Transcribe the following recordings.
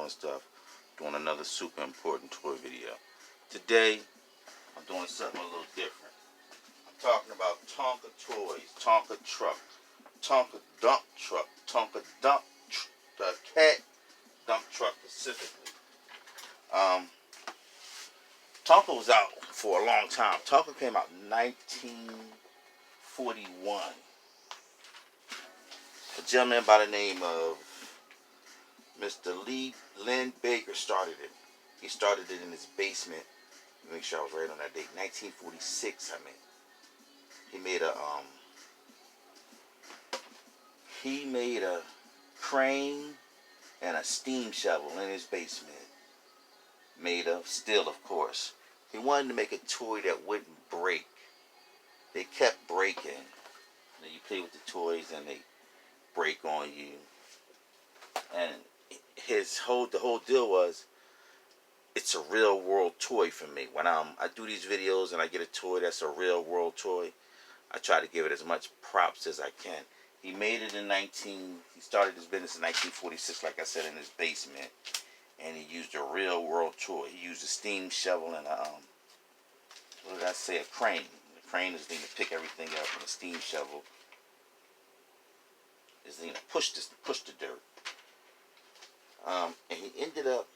video and stuff, doing another super important toy video. Today, I'm doing something a little different. I'm talking about Tonka toys, Tonka truck, Tonka dump truck, Tonka dump, the cat dump truck specifically. Tonka was out for a long time. Tonka came out in 1941. A gentleman by the name of Mr. Lynn Baker started it. He started it in his basement. Make sure I was right on that date. 1946. He made a crane and a steam shovel in his basement, made of steel, of course. He wanted to make a toy that wouldn't break. They kept breaking. You play with the toys and they break on you. And the whole deal was, it's a real world toy for me. When I do these videos and I get a toy that's a real world toy, I try to give it as much props as I can. He made it he started his business in 1946, like I said, in his basement. And he used a real world toy. He used a steam shovel and a crane. The crane is the thing to pick everything up, and a steam shovel is the thing to push the dirt. And he ended up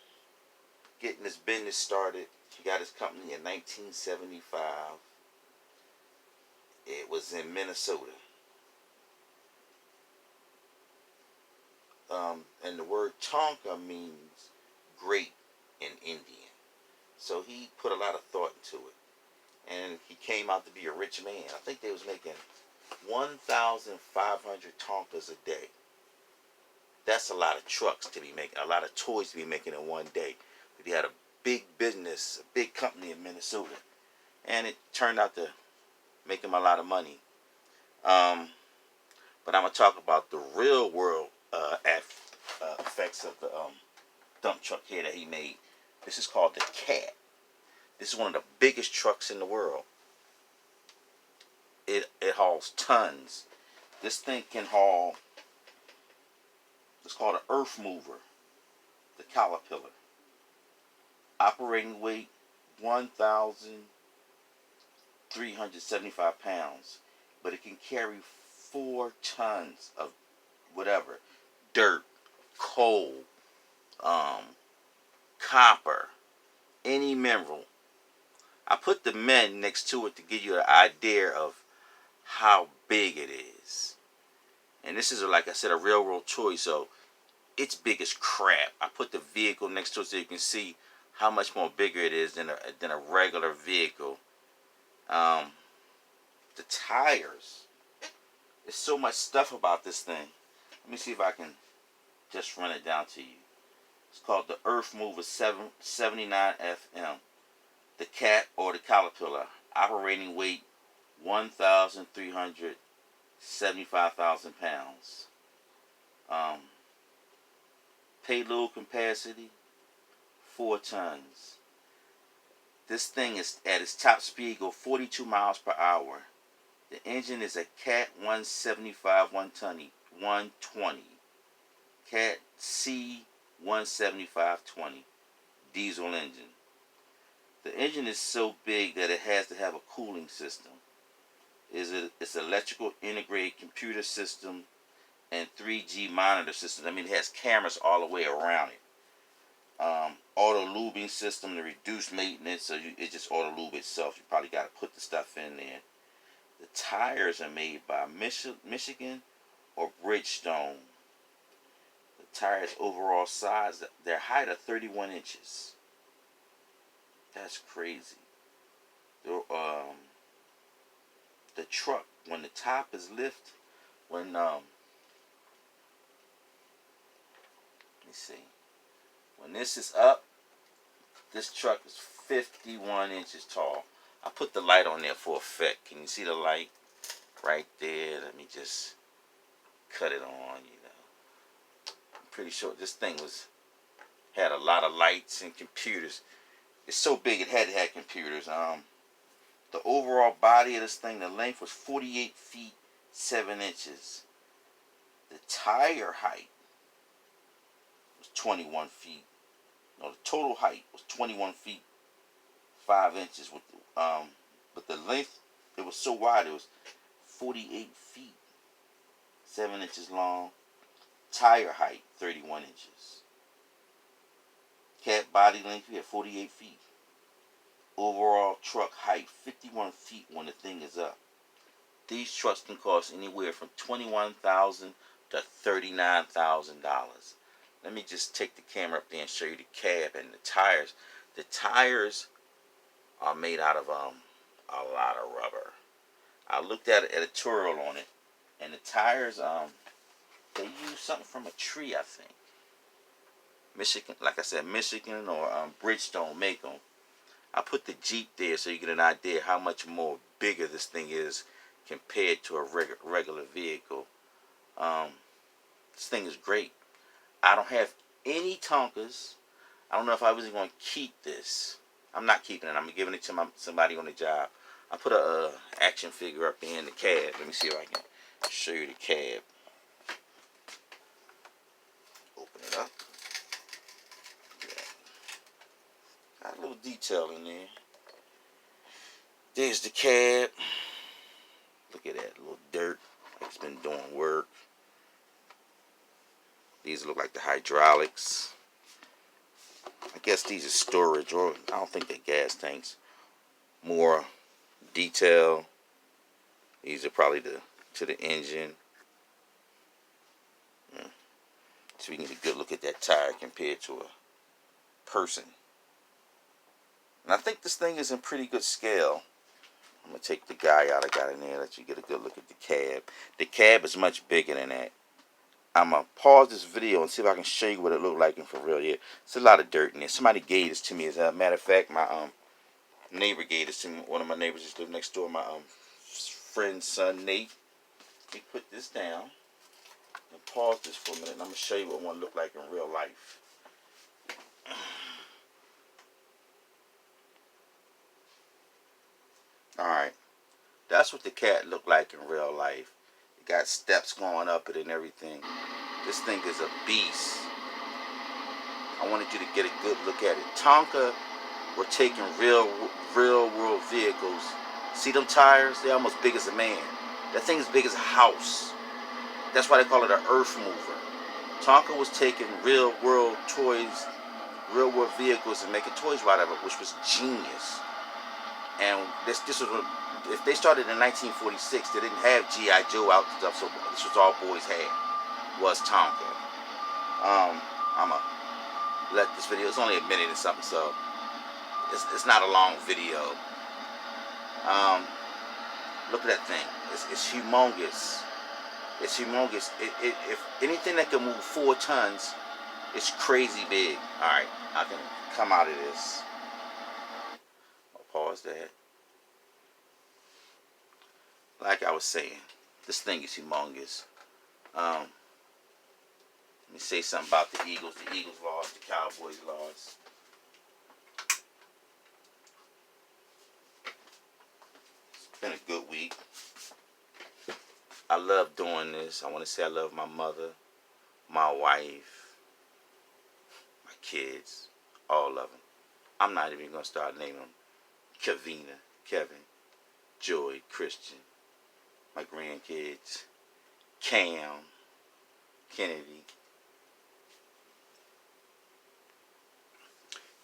getting his business started. He got his company in 1975. It was in Minnesota. And the word Tonka means great in Indian. So he put a lot of thought into it. And he came out to be a rich man. I think they was making 1,500 Tonkas a day. That's a lot of trucks to be making, a lot of toys to be making in one day. But he had a big business, a big company in Minnesota. And it turned out to make him a lot of money. But I'm going to talk about the real world effects of the dump truck here that he made. This is called the Cat. This is one of the biggest trucks in the world. It hauls tons. This thing can haul, it's called an earth mover, the Caterpillar. Operating weight 1,375 pounds. But it can carry 4 tons of whatever, dirt, coal, copper, any mineral. I put the men next to it to give you an idea of how big it is. And this is, like I said, a real world toy, so it's big as crap. I put the vehicle next to it so you can see how much more bigger it is than a regular vehicle. The tires. There's so much stuff about this thing. Let me see if I can just run it down to you. It's called the Earth Mover 79 FM. The Cat or the Caterpillar. Operating weight 1,375,000 pounds. Payload capacity 4 tons. This thing is at its top speed go 42 miles per hour. The engine is a Cat 175 120. Cat C 175-20 diesel engine. The engine is so big that it has to have a cooling system. It's an electrical integrated computer system and 3G monitor system. I mean, it has cameras all the way around it. Auto lubing system to reduce maintenance, so it just auto lube itself. You probably got to put the stuff in there. The tires are made by Michigan or Bridgestone. The tires overall size, their height are 31 inches. That's crazy. The truck, when the top is lifted, let me see. When this is up, this truck is 51 inches tall. I put the light on there for effect. Can you see the light right there? Let me just cut it on, I'm pretty sure this thing had a lot of lights and computers. It's so big it had to have computers. The overall body of this thing, the length was 48 feet 7 inches. The tire height was 21 feet No, the total height was 21 feet 5 inches. But the length, it was so wide. It was 48 feet 7 inches long. Tire height 31 inches. Cab body length, we had 48 feet. Overall truck height 51 feet when the thing is up. These trucks can cost anywhere from $21,000 to $39,000. Let me just take the camera up there and show you the cab and the tires. The tires are made out of a lot of rubber. I looked at an editorial on it, and the tires they use something from a tree, I think. Michigan, like I said, Michigan or Bridgestone make them. I put the Jeep there so you get an idea how much more bigger this thing is compared to a regular vehicle. This thing is great. I don't have any Tonkas. I don't know if I was going to keep this. I'm not keeping it. I'm giving it to somebody on the job. I put a action figure up there in the cab. Let me see if I can show you the cab. Open it up. Yeah. Got a little detail in there. There's the cab. Look at that little dirt. It's been doing work. These look like the hydraulics. I guess these are storage, or I don't think they're gas tanks. More detail. These are probably to the engine. So we can get a good look at that tire compared to a person. And I think this thing is in pretty good scale. I'm going to take the guy out I got in there, let you get a good look at the cab. The cab is much bigger than that. I'm going to pause this video and see if I can show you what it looked like in for real here. There's a lot of dirt in there. Somebody gave this to me. As a matter of fact, my neighbor gave this to me. One of my neighbors just lived next door. My friend's son, Nate. He put this down. And pause this for a minute. And I'm going to show you what one looked like in real life. Alright. That's what the cat looked like in real life. It got steps going up it and everything. This thing is a beast. I wanted you to get a good look at it. Tonka were taking real world vehicles. See them tires? They're almost big as a man. That thing is big as a house. That's why they call it an earth mover. Tonka was taking real world toys, real world vehicles, and making toys out of it, which was genius. And this was, if they started in 1946, they didn't have G.I. Joe out and stuff, so this was all boys had, was Tonka. I'm going to let this video, it's only a minute or something, so it's not a long video. Look at that thing. It's humongous. It's humongous. If anything that can move 4 tons, it's crazy big. Alright, I can come out of this. Pause that. Like I was saying, this thing is humongous. Let me say something about the Eagles. The Eagles lost. The Cowboys lost. It's been a good week. I love doing this. I want to say I love my mother, my wife, my kids, all of them. I'm not even going to start naming them. Kavina, Kevin, Joy, Christian, my grandkids, Cam, Kennedy.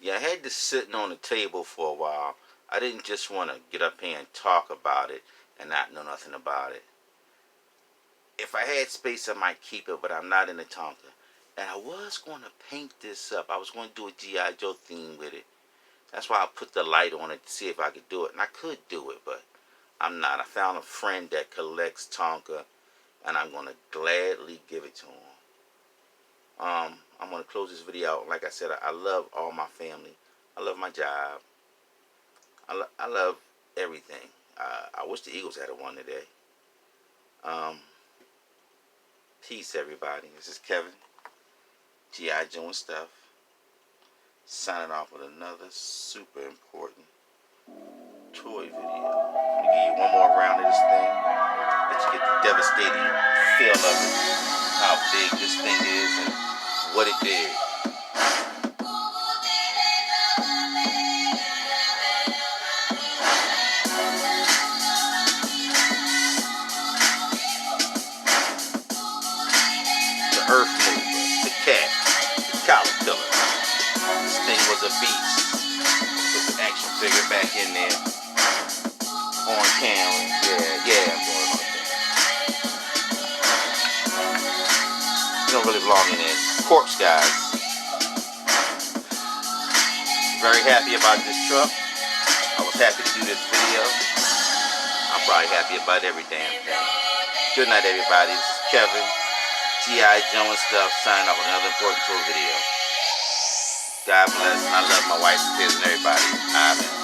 Yeah, I had this sitting on the table for a while. I didn't just want to get up here and talk about it and not know nothing about it. If I had space, I might keep it, but I'm not in the Tonka. And I was going to paint this up. I was going to do a G.I. Joe theme with it. That's why I put the light on it to see if I could do it. And I could do it, but I'm not. I found a friend that collects Tonka, and I'm going to gladly give it to him. I'm going to close this video out. Like I said, I love all my family. I love my job. I love everything. I wish the Eagles had won today. Peace, everybody. This is Kevin, G.I. Joe and stuff. Signing off with another super important toy video. I'm going to give you one more round of this thing. Let you get the devastating feel of it. How big this thing is and what it did. beast. Put the action figure back in there. On camera. Yeah, I'm doing it on camera. You don't really belong in there. Corpse guys. Very happy about this truck. I was happy to do this video. I'm probably happy about every damn thing. Good night, everybody. This is Kevin, G.I. Joe and stuff, signing off with another important tour video. God bless, and I love my wife, kids, and everybody. Amen.